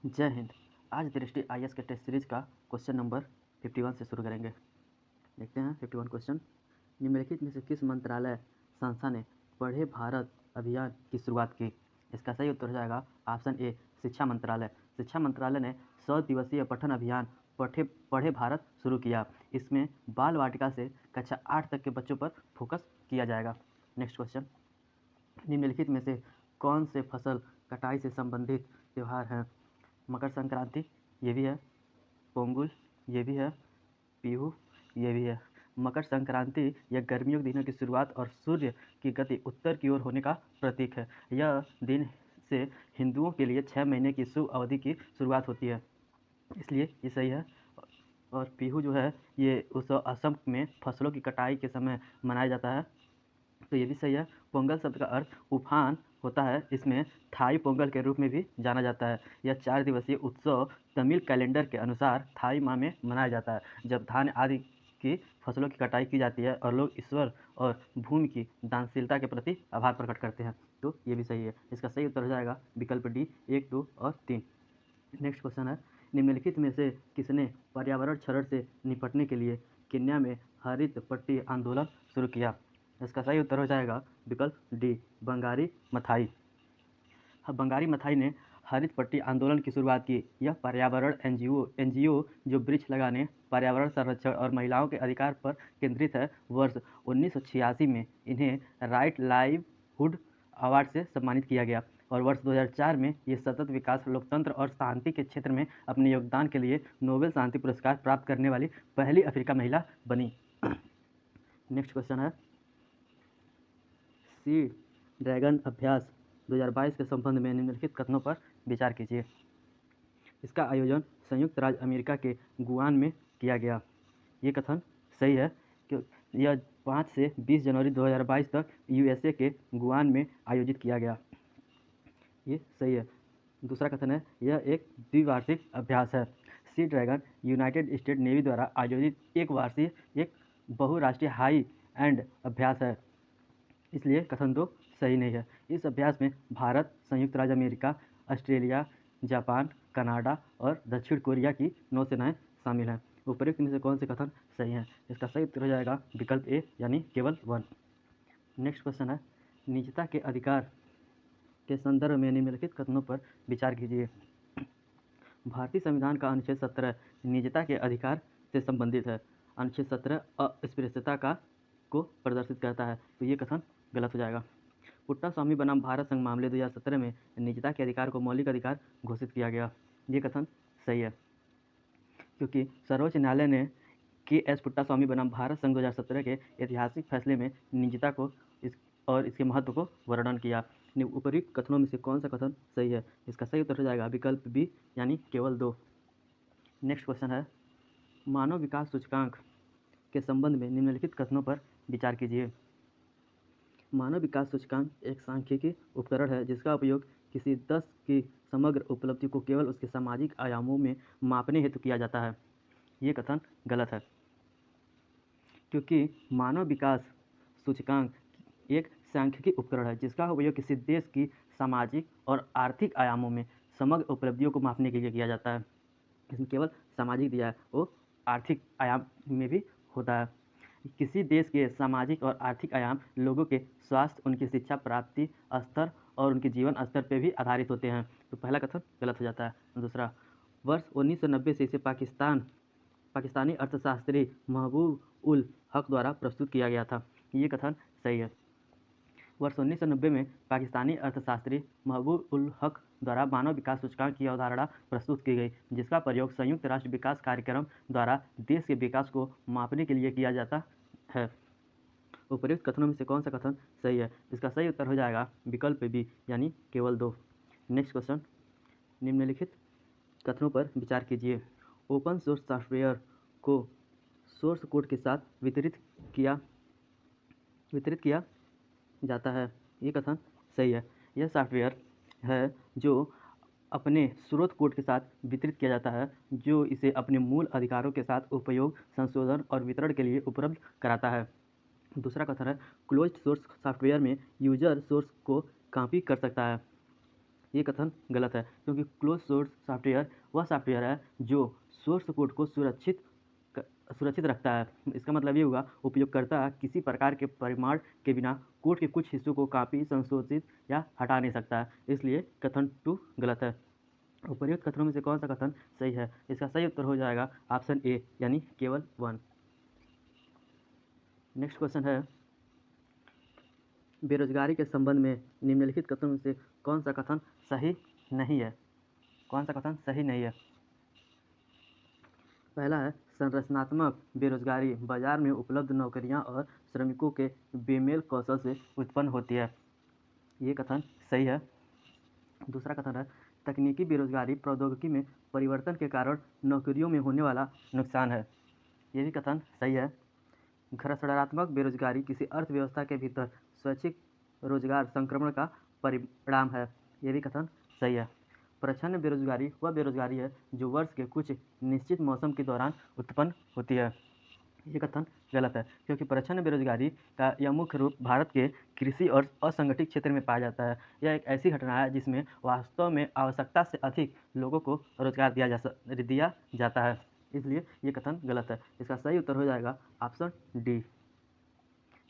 जय हिंद। आज दृष्टि आईएएस के टेस्ट सीरीज का क्वेश्चन नंबर 51 से शुरू करेंगे। देखते हैं 51 क्वेश्चन। निम्नलिखित में से किस मंत्रालय संस्था ने पढ़े भारत अभियान की शुरुआत की? इसका सही उत्तर हो जाएगा ऑप्शन ए, शिक्षा मंत्रालय। शिक्षा मंत्रालय ने 100 दिवसीय पठन अभियान पढ़े भारत शुरू किया। इसमें बाल वाटिका से कक्षा 8 तक के बच्चों पर फोकस किया जाएगा। नेक्स्ट क्वेश्चन, निम्नलिखित में से कौन से फसल कटाई से संबंधित त्यौहार हैं? मकर संक्रांति, ये भी है। पोंगल, ये भी है। बिहू, ये भी है। मकर संक्रांति यह गर्मियों के दिनों की शुरुआत और सूर्य की गति उत्तर की ओर होने का प्रतीक है। यह दिन से हिंदुओं के लिए 6 महीने की शुभ अवधि की शुरुआत होती है, इसलिए ये सही है। और बिहू जो है ये उत्सव असम में फसलों की कटाई के समय मनाया जाता है, तो ये भी सही है। पोंगल शब्द का अर्थ उफान होता है। इसमें थाई पोंगल के रूप में भी जाना जाता है। यह 4 दिवसीय उत्सव तमिल कैलेंडर के अनुसार थाई माह में मनाया जाता है, जब धान आदि की फसलों की कटाई की जाती है और लोग ईश्वर और भूमि की दानशीलता के प्रति आभार प्रकट करते हैं। तो ये भी सही है। इसका सही उत्तर हो जाएगा विकल्प डी 1, 2 और 3। नेक्स्ट क्वेश्चन है, निम्नलिखित में से किसने पर्यावरण क्षरण से निपटने के लिए केन्या में हरित पट्टी आंदोलन शुरू किया? इसका सही उत्तर हो जाएगा विकल्प डी, बंगारी मथाई। बंगारी मथाई ने हरित पट्टी आंदोलन की शुरुआत की। यह पर्यावरण एनजीओ जो वृक्ष लगाने, पर्यावरण संरक्षण और महिलाओं के अधिकार पर केंद्रित है। वर्ष 1986 में इन्हें राइट लाइवहुड अवार्ड से सम्मानित किया गया और वर्ष 2004 में ये सतत विकास, लोकतंत्र और शांति के क्षेत्र में अपने योगदान के लिए नोबेल शांति पुरस्कार प्राप्त करने वाली पहली अफ्रीका महिला बनी। नेक्स्ट क्वेश्चन है, सी ड्रैगन अभ्यास 2022 के संबंध में निम्नलिखित कथनों पर विचार कीजिए। इसका आयोजन संयुक्त राज्य अमेरिका के गुआन में किया गया। ये कथन सही है कि यह 5 से 20 जनवरी 2022 तक यूएसए के गुआन में आयोजित किया गया। ये सही है। दूसरा कथन है, यह एक द्विवार्षिक अभ्यास है। Sea dragon United state navy द्वारा आयोजित एक बहुराष्ट्रीय हाई एंड अभ्यास है, इसलिए कथन 2 सही नहीं है। इस अभ्यास में भारत, संयुक्त राज्य अमेरिका, ऑस्ट्रेलिया, जापान, कनाडा और दक्षिण कोरिया की नौसेनाएं शामिल हैं। उपयुक्त में से कौन से कथन सही हैं? इसका सही उत्तर हो जाएगा विकल्प ए, यानी केवल 1। नेक्स्ट क्वेश्चन है, निजता के अधिकार के संदर्भ में निम्नलिखित कथनों पर विचार कीजिए। भारतीय संविधान का अनुच्छेद 17 निजता के अधिकार से संबंधित है। अनुच्छेद 17 अस्पृश्यता को प्रदर्शित करता है, तो ये कथन गलत हो जाएगा। पुट्टा स्वामी बनाम भारत संघ मामले 2017 में निजता के अधिकार को मौलिक अधिकार घोषित किया गया। ये कथन सही है, क्योंकि सर्वोच्च न्यायालय ने के.एस. पुट्टा स्वामी बनाम भारत संघ 2017 के ऐतिहासिक फैसले में निजता को और इसके महत्व को वर्णन किया। उपर्युक्त कथनों में से कौन सा कथन सही है? इसका सही उत्तर हो जाएगा विकल्प बी, यानी केवल 2। नेक्स्ट क्वेश्चन है, मानव विकास सूचकांक के संबंध में निम्नलिखित कथनों पर विचार कीजिए। मानव विकास सूचकांक एक सांख्यिकी उपकरण है जिसका उपयोग किसी देश की समग्र उपलब्धि को केवल उसके सामाजिक आयामों में मापने हेतु किया जाता है। ये कथन गलत है, क्योंकि मानव विकास सूचकांक एक सांख्यिकी उपकरण है जिसका उपयोग किसी देश की सामाजिक और आर्थिक आयामों में समग्र उपलब्धियों को मापने के लिए किया जाता है। इसमें केवल सामाजिक दिया है, वो आर्थिक आयाम में भी होता है। किसी देश के सामाजिक और आर्थिक आयाम लोगों के स्वास्थ्य, उनकी शिक्षा प्राप्ति स्तर और उनके जीवन स्तर पर भी आधारित होते हैं, तो पहला कथन गलत हो जाता है। दूसरा, वर्ष 1990 से इसे पाकिस्तानी अर्थशास्त्री महबूब उल हक द्वारा प्रस्तुत किया गया था। ये कथन सही है। वर्ष 1990 में पाकिस्तानी अर्थशास्त्री महबूब उल हक द्वारा मानव विकास सूचकांक की अवधारणा प्रस्तुत की गई, जिसका प्रयोग संयुक्त राष्ट्र विकास कार्यक्रम द्वारा देश के विकास को मापने के लिए किया जाता है। उपर्युक्त कथनों में से कौन सा कथन सही है? इसका सही उत्तर हो जाएगा विकल्प बी, यानी केवल 2। नेक्स्ट क्वेश्चन, निम्नलिखित कथनों पर विचार कीजिए। ओपन सोर्स सॉफ्टवेयर को सोर्स कोड के साथ वितरित किया जाता है। ये कथन सही है। यह सॉफ्टवेयर है जो अपने स्रोत कोड के साथ वितरित किया जाता है, जो इसे अपने मूल अधिकारों के साथ उपयोग, संशोधन और वितरण के लिए उपलब्ध कराता है। दूसरा कथन है, क्लोज्ड सोर्स सॉफ्टवेयर में यूजर सोर्स को कॉपी कर सकता है। ये कथन गलत है, क्योंकि क्लोज सोर्स सॉफ्टवेयर वह सॉफ्टवेयर है जो सोर्स कोड को सुरक्षित रखता है। इसका मतलब ये हुआ, उपयोगकर्ता किसी प्रकार के परिमाण के बिना कोड के कुछ हिस्सों को कॉपी, संशोधित या हटा नहीं सकता है। इसलिए कथन 2 गलत है। उपर्युक्त कथनों में से कौन सा कथन सही है? इसका सही उत्तर हो जाएगा ऑप्शन ए, यानी केवल 1। नेक्स्ट क्वेश्चन है, बेरोजगारी के संबंध में निम्नलिखित कथनों में से कौन सा कथन सही नहीं है? कौन सा कथन सही नहीं है? पहला है, संरचनात्मक बेरोजगारी बाजार में उपलब्ध नौकरियां और श्रमिकों के बेमेल कौशल से उत्पन्न होती है। ये कथन सही है। दूसरा कथन है, तकनीकी बेरोजगारी प्रौद्योगिकी में परिवर्तन के कारण नौकरियों में होने वाला नुकसान है। ये भी कथन सही है। घोषणात्मक बेरोजगारी किसी अर्थव्यवस्था के भीतर स्वैच्छिक रोजगार संक्रमण का परिणाम है। ये भी कथन सही है। प्रच्छन्न बेरोजगारी वह बेरोजगारी है जो वर्ष के कुछ निश्चित मौसम के दौरान उत्पन्न होती है। ये कथन गलत है, क्योंकि प्रच्छन्न बेरोजगारी का यह मुख्य रूप भारत के कृषि और असंगठित क्षेत्र में पाया जाता है। यह एक ऐसी घटना है जिसमें वास्तव में आवश्यकता से अधिक लोगों को रोजगार दिया जाता है। इसलिए ये कथन गलत है। इसका सही उत्तर हो जाएगा ऑप्शन डी।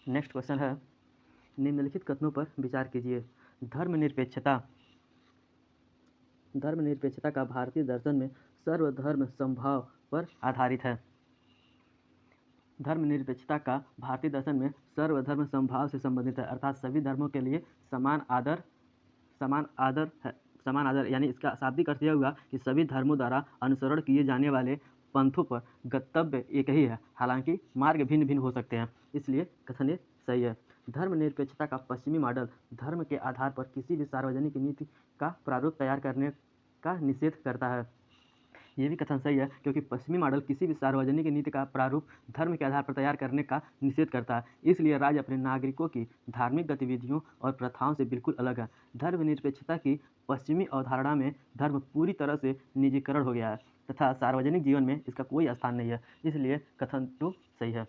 नेक्स्ट क्वेश्चन है, निम्नलिखित कथनों पर विचार कीजिए। धर्मनिरपेक्षता का भारतीय दर्शन में सर्वधर्म समभाव पर आधारित है। धर्मनिरपेक्षता का भारतीय दर्शन में सर्वधर्म समभाव से संबंधित है, अर्थात सभी धर्मों के लिए समान आदर, यानी इसका शाब्दिक अर्थ यह हुआ कि सभी धर्मों द्वारा अनुसरण किए जाने वाले पंथों पर गंतव्य एक ही है, हालांकि मार्ग भिन्न भिन्न हो सकते हैं। इसलिए कथन ये सही है। धर्मनिरपेक्षता का पश्चिमी मॉडल धर्म के आधार पर किसी भी सार्वजनिक नीति का प्रारूप तैयार करने का निषेध करता है। ये भी कथन सही है, क्योंकि पश्चिमी मॉडल किसी भी सार्वजनिक नीति का प्रारूप धर्म के आधार पर तैयार करने का निषेध करता है। इसलिए राज्य अपने नागरिकों की धार्मिक गतिविधियों और प्रथाओं से बिल्कुल अलग है। धर्मनिरपेक्षता की पश्चिमी अवधारणा में धर्म पूरी तरह से निजीकरण हो गया है तथा सार्वजनिक जीवन में इसका कोई स्थान नहीं है। इसलिए कथन 2 सही है।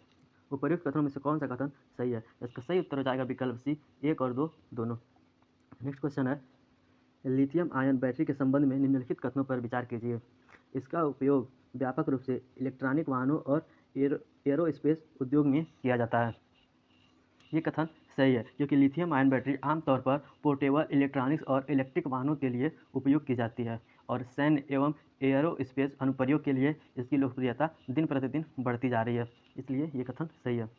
उपर्युक्त कथनों में से कौन सा कथन सही है? इसका सही उत्तर हो जाएगा विकल्प सी, 1 और 2 दोनों। नेक्स्ट क्वेश्चन है, लिथियम आयन बैटरी के संबंध में निम्नलिखित कथनों पर विचार कीजिए। इसका उपयोग व्यापक रूप से इलेक्ट्रॉनिक वाहनों और एरोस्पेस उद्योग में किया जाता है। ये कथन सही है, क्योंकि लिथियम आयन बैटरी आमतौर पर पोर्टेबल इलेक्ट्रॉनिक्स और इलेक्ट्रिक वाहनों के लिए उपयोग की जाती है और सैन्य एवं एरोस्पेस अनुप्रयोग के लिए इसकी लोकप्रियता दिन प्रतिदिन बढ़ती जा रही है। इसलिए ये कथन सही है।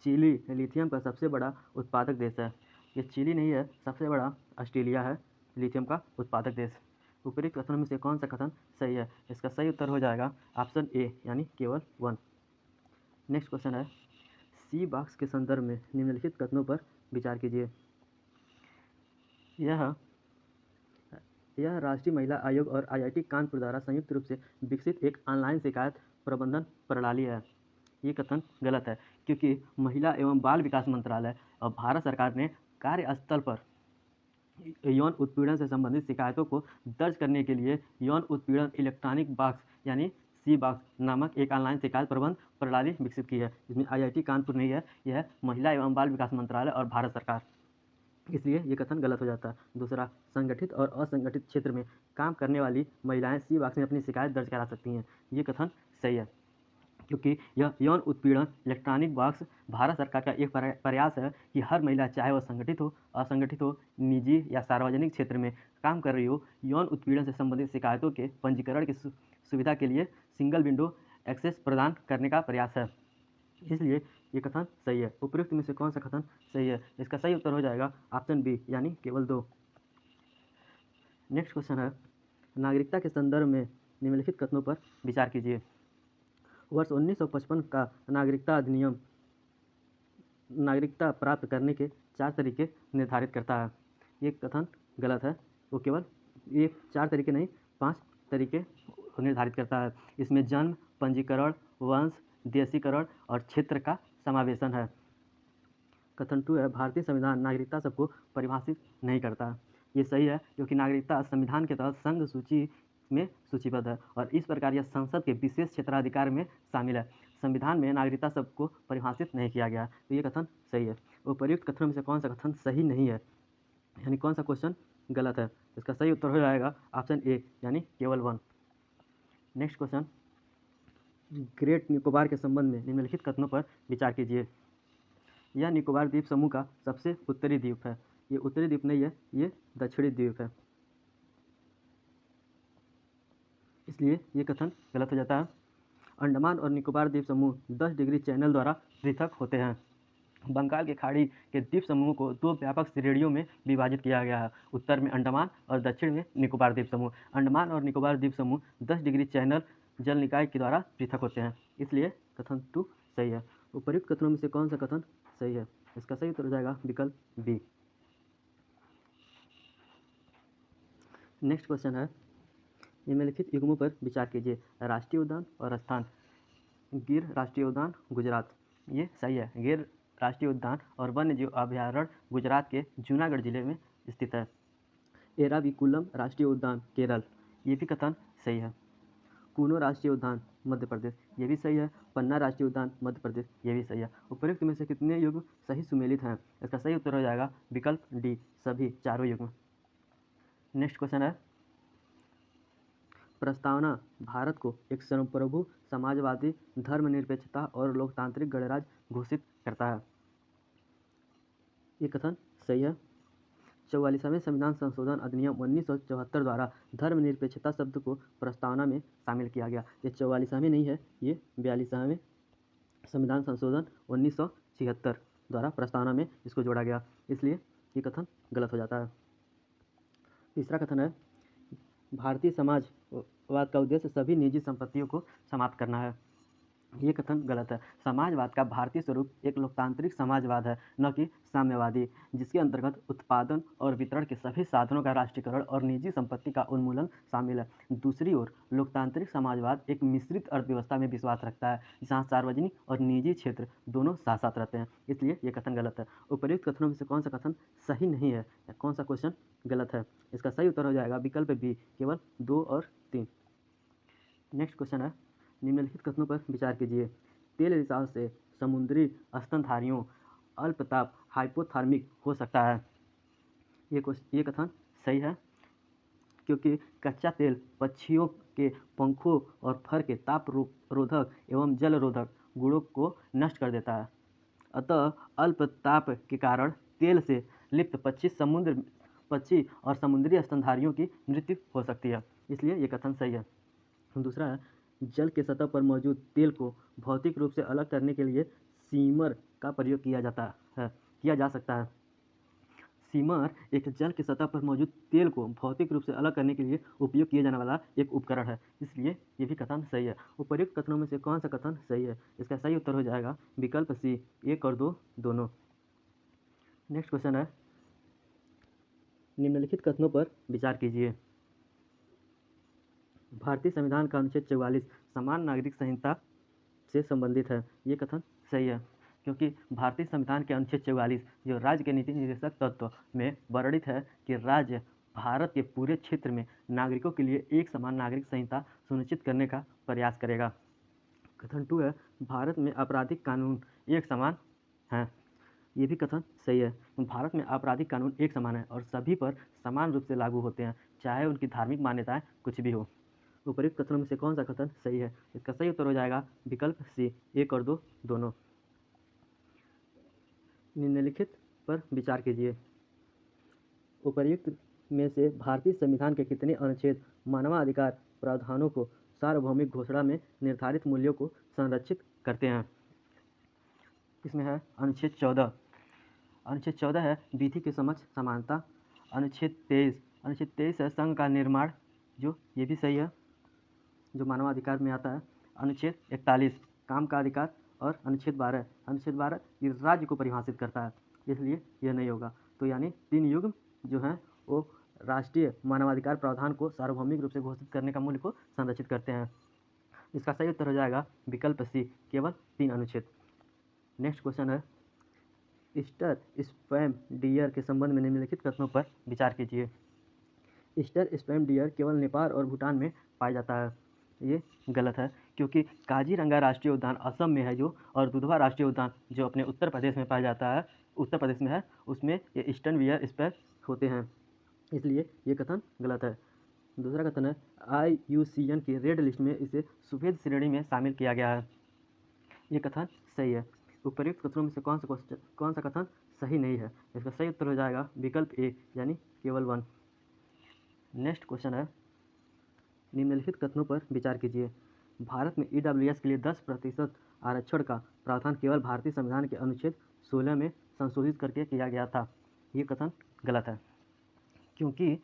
चिली लिथियम का सबसे बड़ा उत्पादक देश है। ये चिली नहीं है, सबसे बड़ा ऑस्ट्रेलिया है लिथियम का उत्पादक देश। उपरोक्त कथनों में से कौन सा कथन सही है? इसका सही उत्तर हो जाएगा ऑप्शन ए, यानी केवल 1। नेक्स्ट क्वेश्चन है, सी बॉक्स के संदर्भ में निम्नलिखित कथनों पर विचार कीजिए। यह राष्ट्रीय महिला आयोग और आईआईटी कानपुर द्वारा संयुक्त रूप से विकसित एक ऑनलाइन शिकायत प्रबंधन प्रणाली है। ये कथन गलत है, क्योंकि महिला एवं बाल विकास मंत्रालय और भारत सरकार ने कार्यस्थल पर यौन उत्पीड़न से संबंधित शिकायतों को दर्ज करने के लिए यौन उत्पीड़न इलेक्ट्रॉनिक बॉक्स यानी सी बॉक्स नामक एक ऑनलाइन शिकायत प्रबंधन प्रणाली विकसित की है। इसमें आईआईटी कानपुर नहीं है, यह है महिला एवं बाल विकास मंत्रालय और भारत सरकार। इसलिए ये कथन गलत हो जाता है। दूसरा, संगठित और असंगठित क्षेत्र में काम करने वाली महिलाएं सी बॉक्स में अपनी शिकायत दर्ज करा सकती हैं। ये कथन सही है, क्योंकि यह यौन उत्पीड़न इलेक्ट्रॉनिक बॉक्स भारत सरकार का एक प्रयास है कि हर महिला, चाहे वह संगठित हो, असंगठित हो, निजी या सार्वजनिक क्षेत्र में काम कर रही हो, यौन उत्पीड़न से संबंधित शिकायतों के पंजीकरण की सुविधा के लिए सिंगल विंडो एक्सेस प्रदान करने का प्रयास है। इसलिए ये कथन सही है। उपयुक्त में से कौन सा कथन सही है? इसका सही उत्तर हो जाएगा ऑप्शन बी, यानी केवल 2। नेक्स्ट क्वेश्चन है, नागरिकता के संदर्भ में निम्नलिखित कथनों पर विचार कीजिए। वर्ष 1955 का नागरिकता अधिनियम नागरिकता प्राप्त करने के 4 तरीके निर्धारित करता है। ये कथन गलत है। वो केवल ये 4 तरीके नहीं, 5 तरीके निर्धारित करता है। इसमें जन्म, पंजीकरण, वंश, देशीकरण और क्षेत्र का समावेशन है। कथन 2 है, भारतीय संविधान नागरिकता सबको परिभाषित नहीं करता। ये सही है, क्योंकि नागरिकता संविधान के तहत संघ सूची में सूचीबद्ध है और इस प्रकार यह संसद के विशेष क्षेत्राधिकार में शामिल है। संविधान में नागरिकता सबको परिभाषित नहीं किया गया, तो ये कथन सही है। उपर्युक्त कथनों में से कौन सा कथन सही नहीं है, यानी कौन सा क्वेश्चन गलत है? इसका सही उत्तर हो जाएगा ऑप्शन ए यानी केवल 1। नेक्स्ट क्वेश्चन, ग्रेट निकोबार के संबंध में निम्नलिखित कथनों पर विचार कीजिए। यह निकोबार द्वीप समूह का सबसे उत्तरी द्वीप है। ये उत्तरी द्वीप नहीं है, ये दक्षिणी द्वीप है, इसलिए ये कथन गलत हो जाता है। अंडमान और निकोबार द्वीप समूह 10 डिग्री चैनल द्वारा पृथक होते हैं। बंगाल की खाड़ी के द्वीप समूह को दो व्यापक श्रेणियों में विभाजित किया गया है, उत्तर में अंडमान और दक्षिण में निकोबार द्वीप समूह। अंडमान और निकोबार द्वीप समूह 10 डिग्री चैनल जल निकाय के द्वारा पृथक होते हैं, इसलिए कथन 2 सही है। उपर्युक्त कथनों में से कौन सा कथन सही है? इसका सही उत्तर हो जाएगा विकल्प बी। नेक्स्ट क्वेश्चन है, निम्नलिखित युग्मों पर विचार कीजिए। राष्ट्रीय उद्यान और स्थान। गिर राष्ट्रीय उद्यान गुजरात, ये सही है। गिर राष्ट्रीय उद्यान और वन्य जीव अभयारण्य गुजरात के जूनागढ़ जिले में स्थित है। एराविकुलम राष्ट्रीय उद्यान केरल, ये भी कथन सही है। कूनो राष्ट्रीय उद्यान मध्य प्रदेश, ये भी सही है। पन्ना राष्ट्रीय उद्यान मध्य प्रदेश, ये भी सही है। उपर्युक्त में से कितने युग्म सही सुमेलित हैं? इसका सही उत्तर हो जाएगा विकल्प डी, सभी चारों युग्म। नेक्स्ट क्वेश्चन है, प्रस्तावना भारत को एक संप्रभु समाजवादी धर्मनिरपेक्षता और लोकतांत्रिक गणराज्य घोषित करता है। ये कथन सही है। 44वें संविधान संशोधन अधिनियम 1974 द्वारा धर्मनिरपेक्षता शब्द को प्रस्तावना में शामिल किया गया। ये 44वें नहीं है, ये 42वें संविधान संशोधन 1976 द्वारा प्रस्तावना में इसको जोड़ा गया, इसलिए ये कथन गलत हो जाता है। तीसरा कथन है, भारतीय समाजवाद का उद्देश्य सभी निजी संपत्तियों को समाप्त करना है। ये कथन गलत है। समाजवाद का भारतीय स्वरूप एक लोकतांत्रिक समाजवाद है, न कि साम्यवादी, जिसके अंतर्गत उत्पादन और वितरण के सभी साधनों का राष्ट्रीयकरण और निजी संपत्ति का उन्मूलन शामिल है। दूसरी ओर लोकतांत्रिक समाजवाद एक मिश्रित अर्थव्यवस्था में विश्वास रखता है, जहाँ सार्वजनिक और निजी क्षेत्र दोनों साथ साथ रहते हैं, इसलिए ये कथन गलत है। उपर्युक्त कथनों में से कौन सा कथन सही नहीं है, या कौन सा क्वेश्चन गलत है? इसका सही उत्तर हो जाएगा विकल्प बी, केवल 2 और 3। नेक्स्ट क्वेश्चन है, निम्नलिखित कथनों पर विचार कीजिए। तेल रिसाव से समुद्री स्तनधारियों अल्पताप हाइपोथर्मिक हो सकता है। ये कथन सही है, क्योंकि कच्चा तेल पक्षियों के पंखों और फर के ताप रोधक एवं जल रोधक गुणों को नष्ट कर देता है। अतः अल्पताप के कारण तेल से लिप्त पक्षी और समुद्री स्तनधारियों की मृत्यु हो सकती है, इसलिए ये कथन सही है। दूसरा है, जल के सतह पर मौजूद तेल को भौतिक रूप से अलग करने के लिए सीमर का प्रयोग किया जा सकता है। सीमर एक जल की सतह पर मौजूद तेल को भौतिक रूप से अलग करने के लिए उपयोग किया जाने वाला एक उपकरण है, इसलिए ये भी कथन सही है। उपर्युक्त कथनों में से कौन सा कथन सही है? इसका सही उत्तर हो जाएगा विकल्प सी, 1 और 2 दोनों। नेक्स्ट क्वेश्चन है, निम्नलिखित कथनों पर विचार कीजिए। भारतीय संविधान का अनुच्छेद 44 समान नागरिक संहिता से संबंधित है। ये कथन सही है, क्योंकि भारतीय संविधान के अनुच्छेद 44 जो राज्य के नीति निर्देशक तत्व में वर्णित है कि राज्य भारत के पूरे क्षेत्र में नागरिकों के लिए एक समान नागरिक संहिता सुनिश्चित करने का प्रयास करेगा। कथन 2 है, भारत में आपराधिक कानून एक समान हैं। ये भी कथन सही है। भारत में आपराधिक कानून एक समान है और सभी पर समान रूप से लागू होते हैं, चाहे उनकी धार्मिक मान्यताएं कुछ भी हो। उपर्युक्त कथनों में से कौन सा कथन सही है? इसका सही उत्तर हो जाएगा विकल्प सी, 1 और 2 दोनों। निम्नलिखित पर विचार कीजिए। उपर्युक्त में से भारतीय संविधान के कितने अनुच्छेद मानवाधिकार प्रावधानों को सार्वभौमिक घोषणा में निर्धारित मूल्यों को संरक्षित करते हैं? इसमें है अनुच्छेद 14। अनुच्छेद 14 है विधि के समक्ष समानता। अनुच्छेद 23 है संघ का निर्माण, जो ये भी सही है, जो मानवाधिकार में आता है। अनुच्छेद 41 काम का अधिकार, और अनुच्छेद 12 ये राज्य को परिभाषित करता है, इसलिए यह नहीं होगा। तो यानी 3 युग्म जो हैं वो राष्ट्रीय मानवाधिकार प्रावधान को सार्वभौमिक रूप से घोषित करने का मूल्य को संरक्षित करते हैं। इसका सही उत्तर हो जाएगा विकल्प सी, केवल 3 अनुच्छेद। नेक्स्ट क्वेश्चन है, ईस्टर स्पैम डियर के संबंध में निम्नलिखित कथनों पर विचार कीजिए। ईस्टर स्पैम डियर केवल नेपाल और भूटान में पाया जाता है। ये गलत है, क्योंकि काजीरंगा राष्ट्रीय उद्यान असम में है जो, और दुधवा राष्ट्रीय उद्यान जो अपने उत्तर प्रदेश में पाया जाता है, उत्तर प्रदेश में है, उसमें ये ईस्टर्न डियर स्पैम होते हैं। इसलिए ये कथन गलत है। दूसरा कथन है IUCN की रेड लिस्ट में इसे सफेद श्रेणी में शामिल किया गया है। ये कथन सही है। उपर्युक्त कथनों में से कौन सा कथन सही नहीं है? इसका सही उत्तर हो जाएगा विकल्प ए यानी केवल 1। नेक्स्ट क्वेश्चन है, निम्नलिखित कथनों पर विचार कीजिए। भारत में EWS के लिए 10% आरक्षण का प्रावधान केवल भारतीय संविधान के अनुच्छेद 16 में संशोधित करके किया गया था। ये कथन गलत है, क्योंकि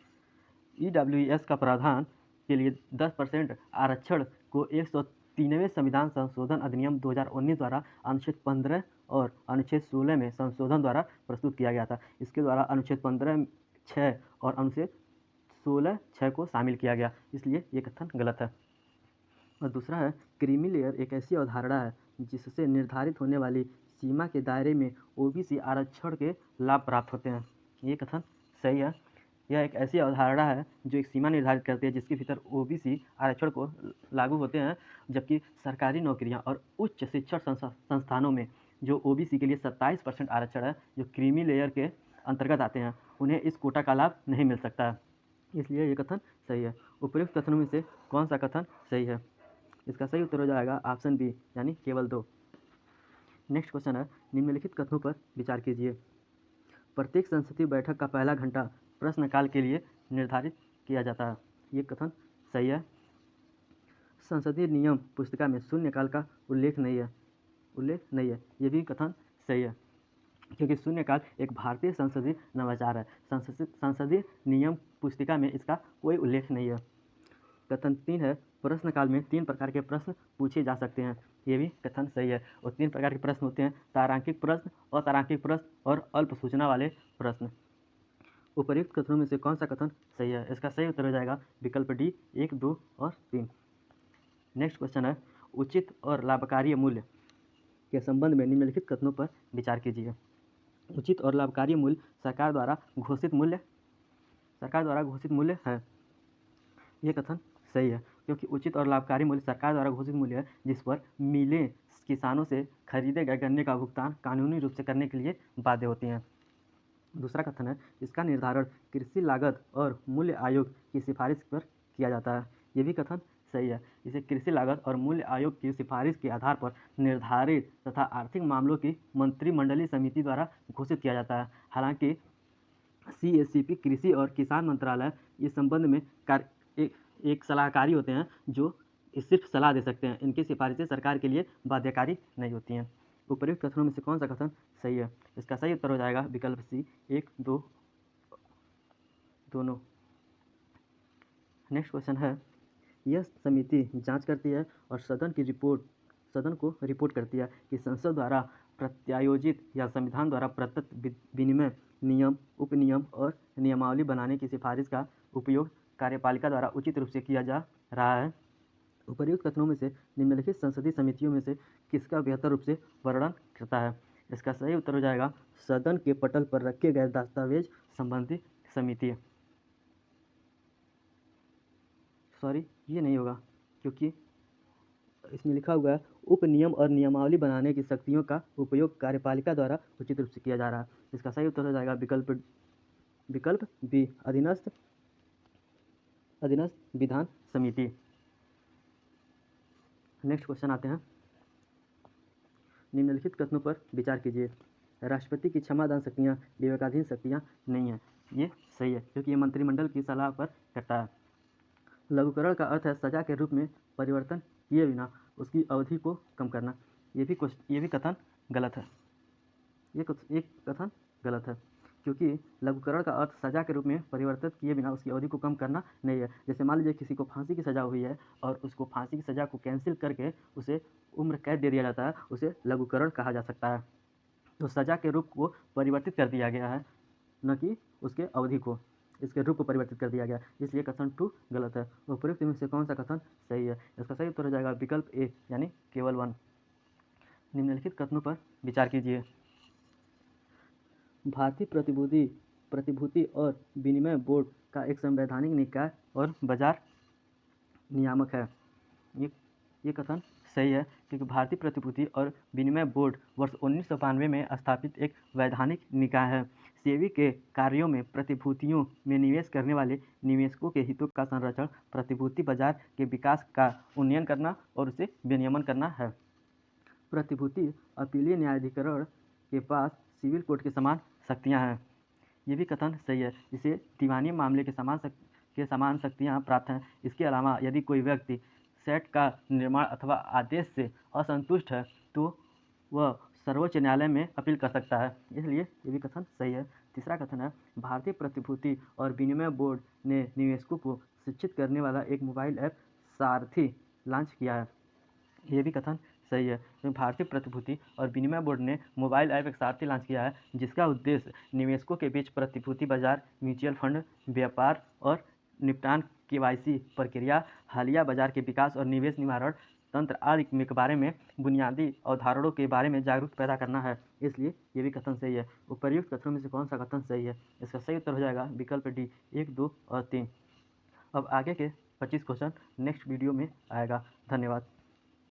EWS का प्रावधान के लिए 10% आरक्षण को 103वें संविधान संशोधन अधिनियम 2019 द्वारा अनुच्छेद 15 और अनुच्छेद 16 में संशोधन द्वारा प्रस्तुत किया गया था। इसके द्वारा अनुच्छेद 15(6) और अनुच्छेद 16(6) को शामिल किया गया, इसलिए ये कथन गलत है। और दूसरा है, क्रीमी लेयर एक ऐसी अवधारणा है जिससे निर्धारित होने वाली सीमा के दायरे में OBC आरक्षण के लाभ प्राप्त होते हैं। ये कथन सही है। यह एक ऐसी अवधारणा है जो एक सीमा निर्धारित करती है जिसके भीतर OBC आरक्षण को लागू होते हैं, जबकि सरकारी नौकरियां और उच्च शिक्षण संस्थानों में जो OBC के लिए 27% आरक्षण है, जो क्रीमी लेयर के अंतर्गत आते हैं, उन्हें इस कोटा का लाभ नहीं मिल सकता है, इसलिए ये कथन सही है। उपयुक्त कथनों में से कौन सा कथन सही है? इसका सही उत्तर हो जाएगा ऑप्शन बी यानी केवल 2। नेक्स्ट क्वेश्चन है, निम्नलिखित कथनों पर विचार कीजिए। प्रत्येक संसदीय बैठक का पहला घंटा प्रश्नकाल के लिए निर्धारित किया जाता है। ये कथन सही है। संसदीय नियम पुस्तिका में शून्यकाल का उल्लेख नहीं है। ये भी कथन सही है, क्योंकि शून्यकाल एक भारतीय संसदीय नवाचार है। संसदीय नियम पुस्तिका में इसका कोई उल्लेख नहीं है। कथन 3 है, प्रश्नकाल में 3 प्रकार के प्रश्न पूछे जा सकते हैं। ये भी कथन सही है। और 3 प्रकार के प्रश्न होते हैं, तारांकिक प्रश्न, अतारांकिक प्रश्न और अल्प सूचना वाले प्रश्न। उपर्युक्त कथनों में से कौन सा कथन सही है? इसका सही उत्तर हो जाएगा विकल्प डी 1, 2 और 3। नेक्स्ट क्वेश्चन है, उचित और लाभकारी मूल्य के संबंध में निम्नलिखित कथनों पर विचार कीजिए। उचित और लाभकारी मूल्य सरकार द्वारा घोषित मूल्य है। ये कथन सही है, क्योंकि उचित और लाभकारी मूल्य सरकार द्वारा घोषित मूल्य है जिस पर मिलें किसानों से खरीदे गए गन्ने का भुगतान कानूनी रूप से करने के लिए बाध्य होती हैं। दूसरा कथन है, इसका निर्धारण कृषि लागत और मूल्य आयोग की सिफारिश पर किया जाता है। ये भी कथन सही है। इसे कृषि लागत और मूल्य आयोग की सिफारिश के आधार पर निर्धारित तथा आर्थिक मामलों की मंत्रिमंडलीय समिति द्वारा घोषित किया जाता है। हालांकि CACP कृषि और किसान मंत्रालय इस संबंध में एक सलाहकारी होते हैं जो सिर्फ सलाह दे सकते हैं। इनकी सिफारिशें सरकार के लिए बाध्यकारी नहीं होती हैं। उपर्युक्त कथनों में से कौन सा कथन सही है? इसका सही उत्तर हो जाएगा विकल्प सी 1, 2 दोनों। नेक्स्ट क्वेश्चन है, यह समिति जांच करती है और सदन को रिपोर्ट करती है कि संसद द्वारा प्रत्यायोजित या संविधान द्वारा प्रदत्त विनिमय नियम, उपनियम और नियमावली बनाने की सिफारिश का उपयोग कार्यपालिका द्वारा उचित रूप से किया जा रहा है। उपर्युक्त कथनों में से निम्नलिखित संसदीय समितियों में से किसका बेहतर रूप से वर्णन करता है? इसका सही उत्तर हो जाएगा सदन के पटल पर रखे गए दस्तावेज संबंधी समिति। सॉरी, ये नहीं होगा, क्योंकि इसमें लिखा हुआ है उपनियम और नियमावली बनाने की शक्तियों का उपयोग कार्यपालिका द्वारा उचित रूप से किया जा रहा है। इसका सही उत्तर हो जाएगा विकल्प बी अधीनस्थ विधान समिति। नेक्स्ट क्वेश्चन आते हैं, निम्नलिखित कथनों पर विचार कीजिए। राष्ट्रपति की क्षमादान शक्तियाँ विवेकाधीन शक्तियाँ नहीं हैं। ये सही है, क्योंकि ये मंत्रिमंडल की सलाह पर करता है। लघुकरण का अर्थ है सजा के रूप में परिवर्तन किए बिना उसकी अवधि को कम करना। ये भी कथन गलत है। ये कथन गलत है, क्योंकि लघुकरण का अर्थ सजा के रूप में परिवर्तित किए बिना उसकी अवधि को कम करना नहीं है। जैसे मान लीजिए किसी को फांसी की सजा हुई है और उसको फांसी की सजा को कैंसिल करके उसे उम्र कैद दे दिया जाता है, उसे लघुकरण कहा जा सकता है। तो सजा के रूप को परिवर्तित कर दिया गया है, न कि उसके अवधि को, इसके रूप को परिवर्तित कर दिया गया, इसलिए कथन 2 गलत है। उपयुक्त में से कौन सा कथन सही है? इसका सही उत्तर हो जाएगा विकल्प ए यानी केवल 1। निम्नलिखित कथनों पर विचार कीजिए। भारतीय प्रतिभूति और विनिमय बोर्ड का एक संवैधानिक निकाय और बाजार नियामक है। ये ये कथन सही है, क्योंकि भारतीय प्रतिभूति और विनिमय बोर्ड वर्ष 1992 में स्थापित एक वैधानिक निकाय है। सेबी के कार्यों में प्रतिभूतियों में निवेश करने वाले निवेशकों के हितों का संरक्षण, प्रतिभूति बाजार के विकास का उन्नयन करना और उसे विनियमन करना है। प्रतिभूति अपीलीय न्यायाधिकरण के पास सिविल कोर्ट के समान शक्तियाँ हैं। ये भी कथन सही है, इसे दीवानी मामले के समान शक्तियाँ प्राप्त हैं। इसके अलावा यदि कोई व्यक्ति सेट का निर्माण अथवा आदेश से असंतुष्ट है तो वह सर्वोच्च न्यायालय में अपील कर सकता है, इसलिए ये भी कथन सही है। तीसरा कथन है, भारतीय प्रतिभूति और विनिमय बोर्ड ने निवेशकों को शिक्षित करने वाला एक मोबाइल ऐप सारथी लॉन्च किया है। ये भी कथन सही है, क्योंकि भारतीय प्रतिभूति और विनिमय बोर्ड ने मोबाइल ऐप एक सारथी लॉन्च किया है, जिसका उद्देश्य निवेशकों के बीच प्रतिभूति बाजार, म्यूचुअल फंड, व्यापार और निपटान केवाईसी प्रक्रिया, हालिया बाजार के विकास और निवेश निवारण तंत्र आदि के बारे में बुनियादी अवधारणाओं के बारे में जागरूकता पैदा करना है, इसलिए ये भी कथन सही है। उपर्युक्त कथनों में से कौन सा कथन सही है? इसका सही उत्तर हो जाएगा विकल्प डी, 1, 2 और 3। अब आगे के 25 क्वेश्चन नेक्स्ट वीडियो में आएगा। धन्यवाद।